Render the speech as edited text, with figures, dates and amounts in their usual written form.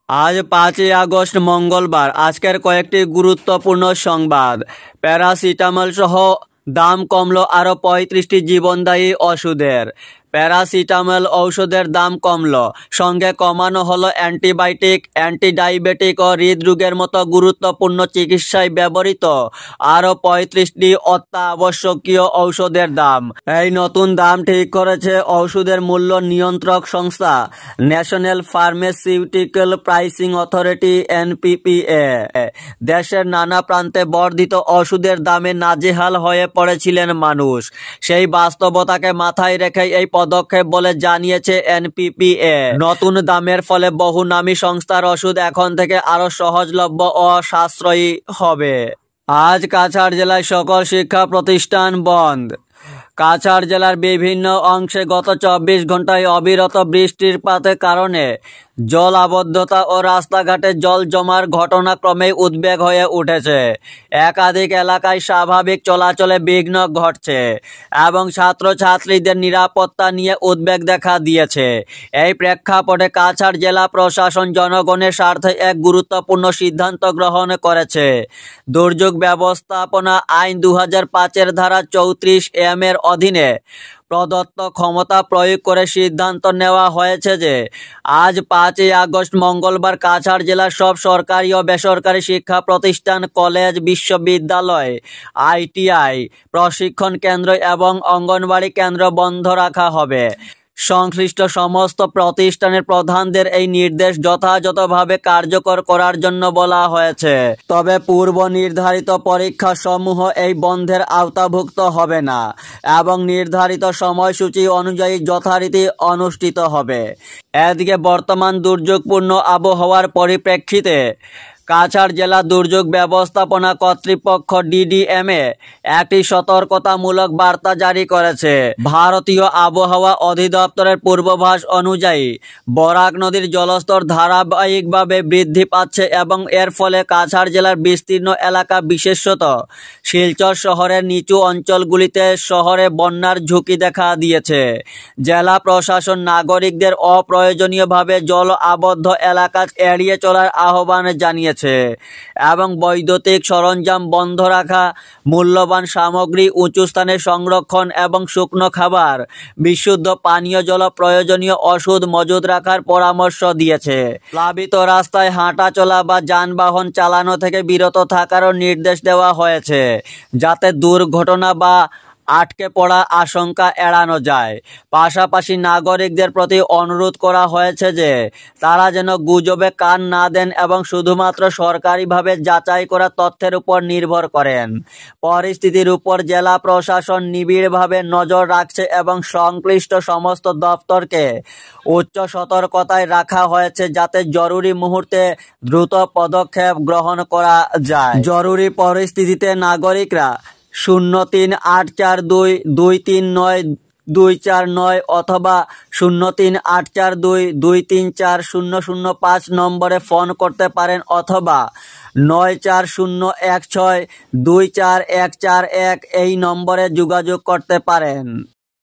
আজ 5ই আগস্ট মঙ্গলবার। আজকের কয়েকটি গুরুত্বপূর্ণ সংবাদ। প্যারাসিটামল সহ দাম কমলো আরও 35টি জীবনদায়ী ওষুধের। প্যারাসিটামল ঔষধের দাম কমলো, সঙ্গে কমানো হলো অ্যান্টিবায়োটিক, অ্যান্টিডায়াবেটিক ও হৃদরোগের মতো গুরুত্বপূর্ণ চিকিৎসায় ব্যবহৃত আরও 35টি অত্যাবশ্যকীয় ঔষধের দাম। এই নতুন দাম ঠিক করেছে ঔষধের মূল্য নিয়ন্ত্রক সংস্থা national pharmaceutical pricing authority NPPA. দেশের নানা প্রান্তে বর্ধিত ওষুধের দামে নাজেহাল হয়ে পড়েছিলেন মানুষ। সেই বাস্তবতাকে মাথায় রেখে এই পদক্ষেপ বলে জানিয়েছে এনপিপিএ। নতুন দামের ফলে বহু নামী সংস্থার ওষুধ এখন থেকে আরো সহজলভ্য ও সাশ্রয়ী হবে। আজ কাছাড় জেলায় সকল শিক্ষা প্রতিষ্ঠান বন্ধ। কাছাড় জেলার বিভিন্ন অংশে গত 24 ঘন্টায় অবিরত বৃষ্টিপাতের কারণে জল আবদ্ধতা ও রাস্তাঘাটে জল জমার ঘটনা ক্রমেই উদ্বেগ হয়ে উঠেছে। একাধিক এলাকায় স্বাভাবিক চলাচলে বিঘ্ন ঘটছে এবং ছাত্রছাত্রীদের নিরাপত্তা নিয়ে উদ্বেগ দেখা দিয়েছে। এই প্রেক্ষাপটে কাছাড় জেলা প্রশাসন জনগণের স্বার্থে এক গুরুত্বপূর্ণ সিদ্ধান্ত গ্রহণ করেছে। দুর্যোগ ব্যবস্থাপনা আইন 2005-এর ধারা 34M এর অধীনে প্রদত্ত ক্ষমতা প্রয়োগ করে সিদ্ধান্ত নেওয়া হয়েছে যে আজ 5ই আগস্ট মঙ্গলবার কাছাড় জেলার সব সরকারি ও বেসরকারি শিক্ষা প্রতিষ্ঠান, কলেজ, বিশ্ববিদ্যালয়, আইটিআই, প্রশিক্ষণ কেন্দ্র এবং অঙ্গনওয়াড়ি কেন্দ্র বন্ধ রাখা হবে। সংশ্লিষ্ট সমস্ত প্রতিষ্ঠানের প্রধানদের এই নির্দেশ যথাযথভাবে কার্যকর করার জন্য বলা হয়েছে। তবে পূর্ব নির্ধারিত পরীক্ষা সমূহ এই বন্ধের আওতাভুক্ত হবে না এবং নির্ধারিত সময়সূচি অনুযায়ী যথারীতি অনুষ্ঠিত হবে। এদিকে বর্তমান দুর্যোগপূর্ণ আবহাওয়ার পরিপ্রেক্ষিতে কাছাড় জেলা দুর্যোগ ব্যবস্থাপনা কর্তৃপক্ষ ডিডিএমএ একটি সতর্কতামূলক বার্তা জারি করেছে। ভারতীয় আবহাওয়া অধিদপ্তরের পূর্বাভাস অনুযায়ী বরাক নদীর জলস্তর ধারাবাহিকভাবে বৃদ্ধি পাচ্ছে এবং এর ফলে কাছাড় জেলার বিস্তীর্ণ এলাকা, বিশেষত শিলচর শহরের নিচু অঞ্চলগুলিতে শহরে বন্যার ঝুঁকি দেখা দিয়েছে। জেলা প্রশাসন নাগরিকদের অপ্রয়োজনীয়ভাবে জল আবদ্ধ এলাকা এড়িয়ে চলার আহ্বান জানিয়েছে এবং বৈদ্যুতিক সরঞ্জাম বন্ধ রাখা, মূল্যবান সামগ্রী উঁচু স্থানে সংরক্ষণ এবং শুকনো খাবার, বিশুদ্ধ পানীয় জল, প্রয়োজনীয় ওষুধ মজুদ রাখার পরামর্শ দিয়েছে। প্লাবিত রাস্তায় হাঁটা চলা বা যানবাহন চালানো থেকে বিরত থাকারও নির্দেশ দেওয়া হয়েছে, যাতে দুর্ঘটনা বা আটকে পড়া আশঙ্কা এড়ানো যায়। পাশাপাশি নাগরিকদের প্রতি অনুরোধ করা হয়েছে যে তারা যেন গুজবে কান না দেন এবং শুধুমাত্র সরকারিভাবে যাচাই করা তথ্যের উপর নির্ভর করেন। পরিস্থিতির উপর জেলা প্রশাসন নিবিড়ভাবে নজর রাখছে এবং সংশ্লিষ্ট সমস্ত দপ্তরকে উচ্চ সতর্কতায় রাখা হয়েছে, যাতে জরুরি মুহূর্তে দ্রুত পদক্ষেপ গ্রহণ করা যায়। জরুরি পরিস্থিতিতে নাগরিকরা 038422392249 অথবা 038422340005 নম্বরে ফোন করতে পারেন অথবা 9401624141 এই নম্বরে যোগাযোগ করতে পারেন।